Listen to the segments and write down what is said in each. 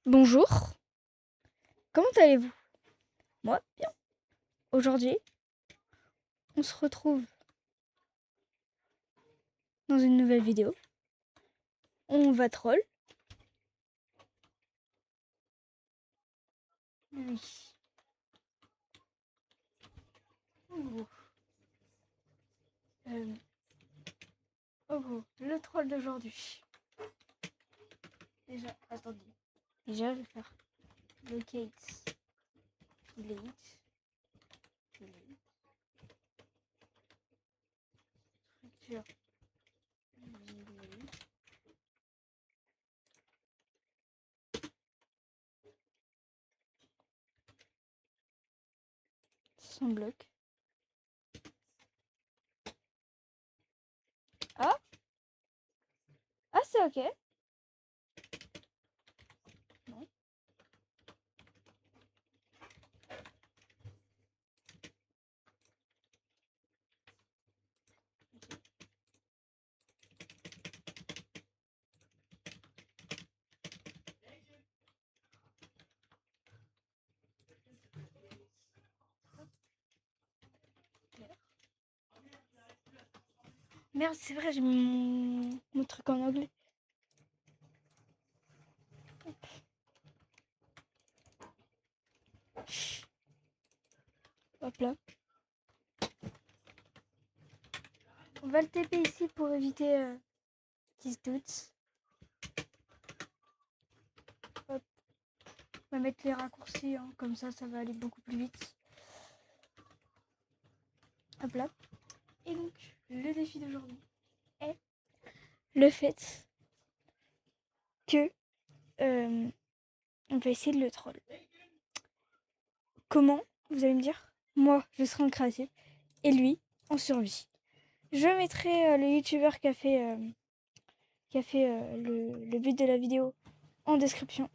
Bonjour, comment allez-vous? Moi, bien. Aujourd'hui, on se retrouve dans une nouvelle vidéo. On va troll. Oui. Oh, euh, le troll d'aujourd'hui. Déjà, attendez. Déjà, je vais faire locate, delete, delete, structure, delete, sans bloc. Ah, c'est ok. Non. Merde, c'est vrai, j'ai mis mon truc en anglais. Hop là. On va le TP ici pour éviter qu'ils se doutent. Hop. On va mettre les raccourcis, hein, comme ça va aller beaucoup plus vite. Hop là. Et donc, le défi d'aujourd'hui est le fait que on va essayer de le troll. Comment? Vous allez me dire. Moi, je serai en créatif et lui en survie. Je mettrai le youtubeur qui a fait, le but de la vidéo en description.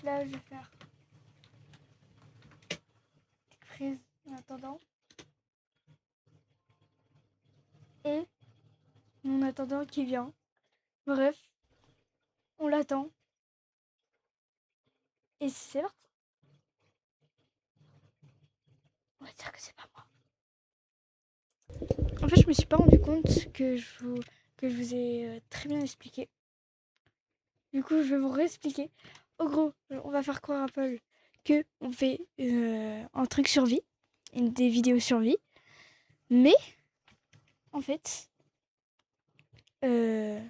Là, je vais faire une prise en attendant. Et mon attendant qui vient. Bref, on l'attend. Et c'est parti. On va dire que c'est pas moi. En fait, je me suis pas rendu compte que je vous ai très bien expliqué. Du coup, je vais vous réexpliquer. Au gros, on va faire croire à Paul que on fait un truc survie, des vidéos survie. Mais, en fait, euh,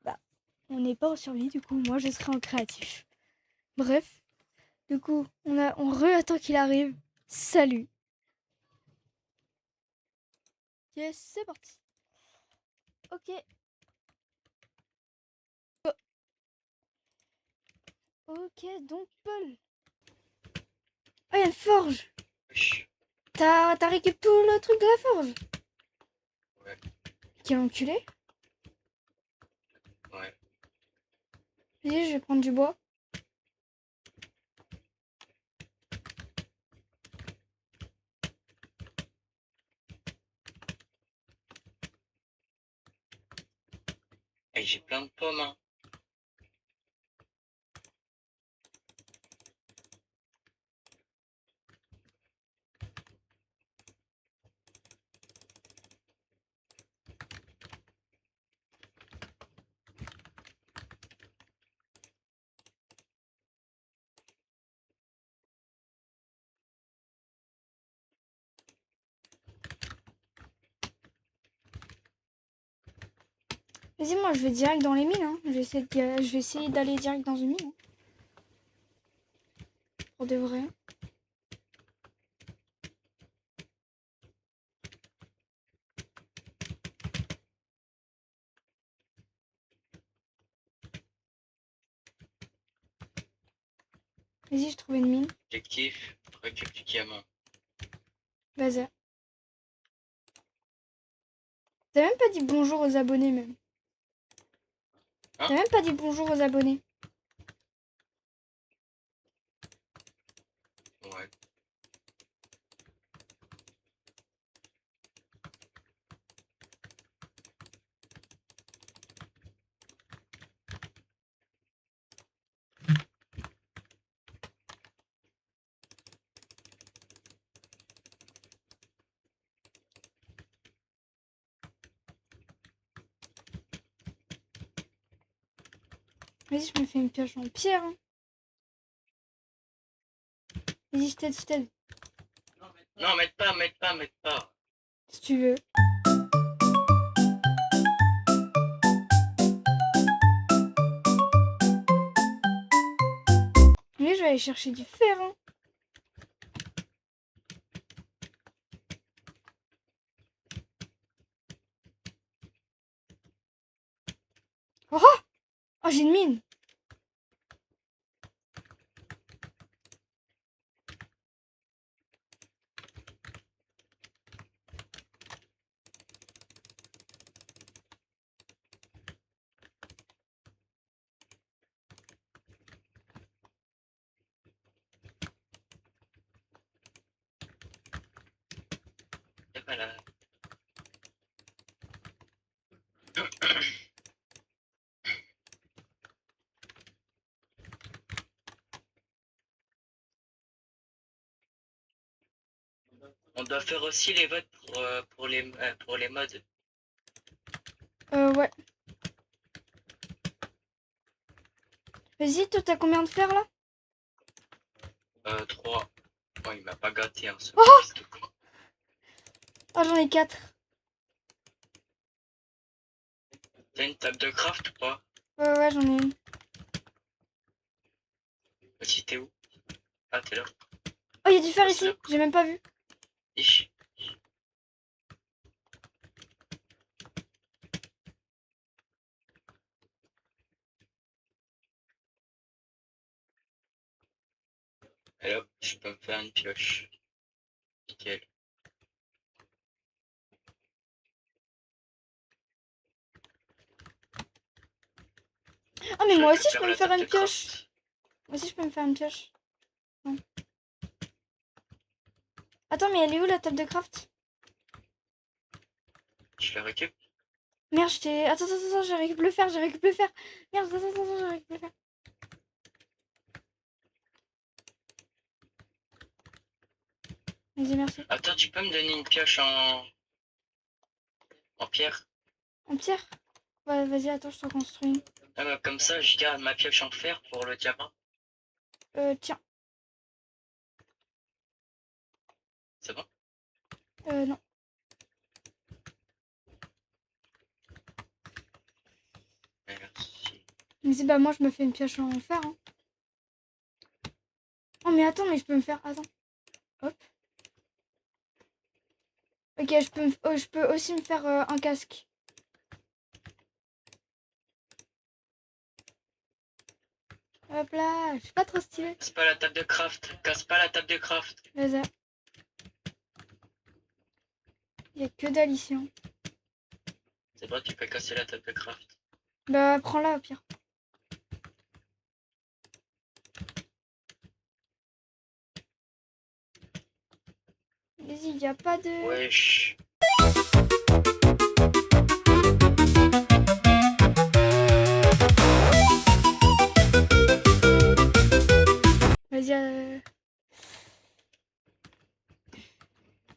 bah, on n'est pas en survie. Du coup, moi, je serai en créatif. Bref, du coup, on re-attend qu'il arrive. Salut. Yes, c'est parti. Ok. Ok, donc Paul. Oh, il y a une forge. T'as récupéré tout le truc de la forge. Ouais. Quel enculé. Ouais. Vas-y, je vais prendre du bois. Et j'ai plein de pommes, hein. Vas-y, moi je vais direct dans les mines. Hein. Je vais essayer d'aller direct dans une mine. Hein. Pour de vrai. Vas-y, je trouve une mine. Objectif, récup du diamant. Vas-y. T'as même pas dit bonjour aux abonnés même. Hein? T'as même pas dit bonjour aux abonnés. Ouais. Vas-y, je me fais une pioche en pierre. Hein. Vas-y, je t'aide. Non, mette pas. Si tu veux. Mais je vais aller chercher du fer. Hein. Oh, oh j'ai une mine. Et voilà. On doit faire aussi les votes pour les mods. Ouais. Vas-y, toi, t'as combien de fer là? 3. Oh, il m'a pas gâté, hein, ce Oh fils de con. Oh, j'en ai 4. T'as une table de craft ou pas? Ouais, j'en ai une. Vas-y, t'es où? Ah, t'es là. Oh, il y a du fer Passe ici. là. J'ai même pas vu. Ich. Et hop, je peux me faire une pioche. Nickel. Ah, mais Je moi aussi, je récupère peux me la faire table une de pioche. craft. Moi aussi, je peux me faire une pioche. Ouais. Attends, mais elle est où la table de craft? Je la récupère. Merde, je t'ai. Attends, j'ai récupéré le fer. Merde, attends, j'ai récupéré le fer. Vas-y, merci. Attends, tu peux me donner une pioche en pierre? En pierre? Ouais, vas-y, attends, je te construis une. Ah, bah, comme ça, je garde ma pioche en fer pour le diamant. Tiens. C'est bon? Non. Merci. Mais bah, moi, je me fais une pioche en fer. Hein. Oh, mais attends, mais je peux me faire. Attends. Hop. Ok, je peux aussi me faire un casque. Hop là, je suis pas trop stylé. Casse pas la table de craft. Casse pas la table de craft. Vas-y. Il y a que dalle ici. Hein. C'est bon, tu peux casser la table de craft. Bah, prends-la au pire. Vas-y, il n'y a pas de. Wesh. Vas-y.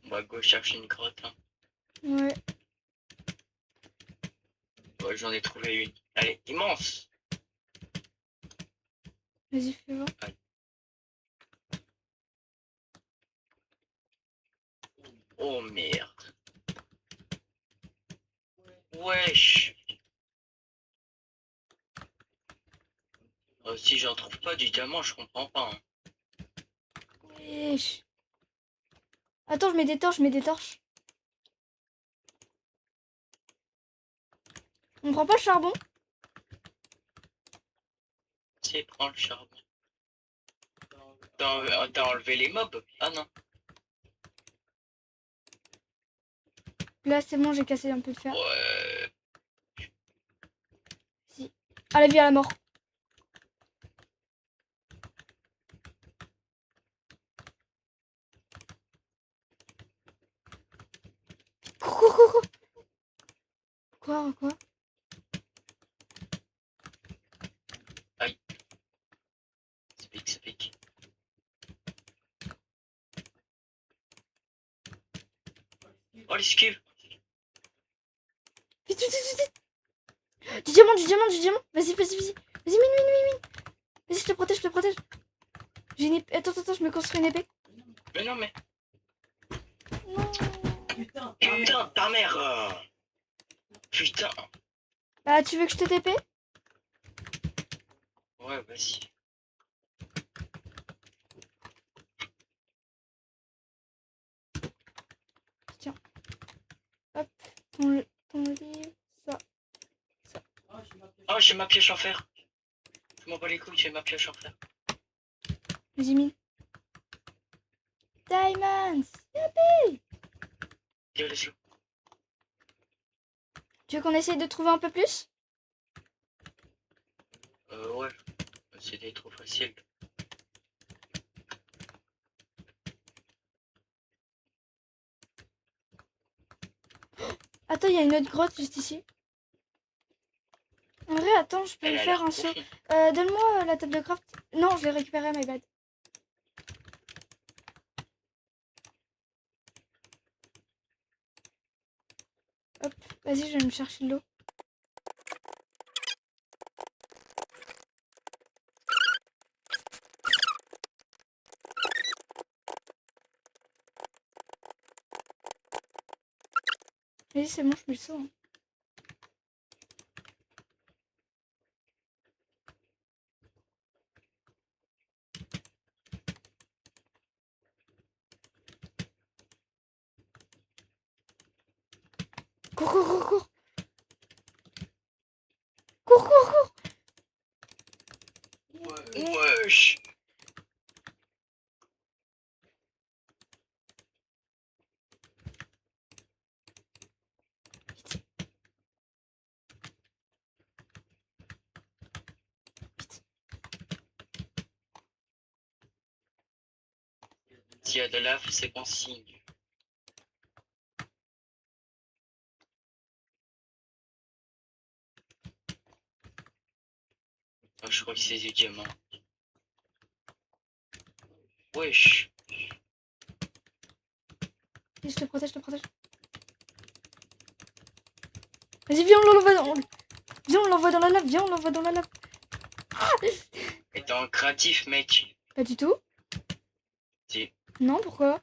On va go chercher une grotte. Hein. Ouais. Ouais, j'en ai trouvé une. Elle est immense. Vas-y, fais voir. Oh merde. Wesh. Si j'en trouve pas du diamant, je comprends pas. Hein. Wesh. Attends, je mets des torches. On prend pas le charbon? Si, prends le charbon. T'as enlevé les mobs? Ah non. Là, c'est bon, j'ai cassé un peu de fer. Ouais. Si. À la vie, à la mort. Coucou. Quoi? Speak. Oh, l'esquive. Vite. Du diamant, du diamant, du diamant. Vas-y, vas-y, vas-y. Vas-y, mine. Vas-y, je te protège, je te protège. J'ai une épée. Attends, je me construis une épée. Mais non, mais. Non. Putain, Putain, ta mère. Putain. Bah, tu veux que je te TP? Ouais, vas-y. Tiens. Hop. Ton livre. Ça. Oh, j'ai ma pioche en fer. Je m'en bats les couilles, j'ai ma pioche en fer. Vas-y, mine. Diamonds. Tiens, laisse-le. Tu veux qu'on essaye de trouver un peu plus? Ouais. C'était trop facile. Attends, il y a une autre grotte juste ici. En vrai, attends, je peux Elle me a faire l'air un saut. profonde. Donne-moi la table de craft. Non, je l'ai récupérée, my bad. Hop, vas-y, je vais me chercher de l'eau. Vas-y, c'est bon, je mets le saut. Hein. Cours. Cours. Wesh. S'il y a de lave, c'est bon signe. Oh, je crois que c'est du diamant. Wesh. Et je te protège. Vas-y, viens, on l'envoie dans la lave. Viens, on l'envoie dans la lave. Et t'es en créatif, mec. Pas du tout. Si, Non, pourquoi?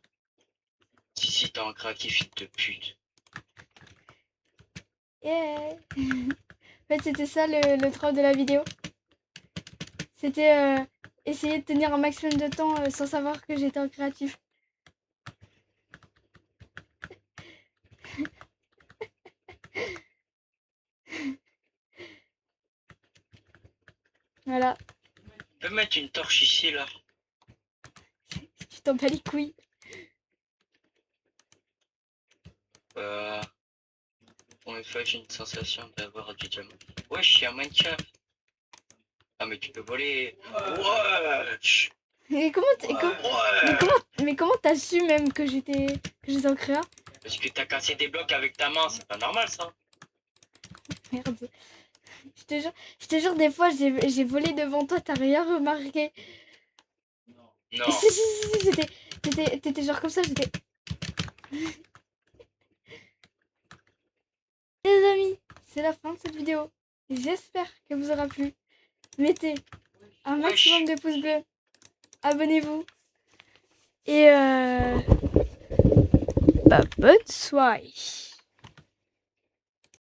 si, t'es en créatif, il te pute. Yeah. En fait, c'était ça le troll de la vidéo. C'était essayer de tenir un maximum de temps sans savoir que j'étais en créatif. Voilà, Tu peux mettre une torche ici, là. tu t'en bats les couilles. Pour mes fois, j'ai une sensation d'avoir du diamant. Wesh, je suis un Minecraft. Ah, mais tu peux voler. Wesh. Et Ouais. mais comment t'as su même que j'étais en créa? Parce que t'as cassé des blocs avec ta main, c'est pas normal, ça. Merde. Je te jure, des fois j'ai volé devant toi, t'as rien remarqué. Non. Si, t'étais genre comme ça, j'étais. Les amis, c'est la fin de cette vidéo. J'espère qu'elle vous aura plu. Mettez un maximum de pouces bleus. Abonnez-vous. Et bah, bonne soirée.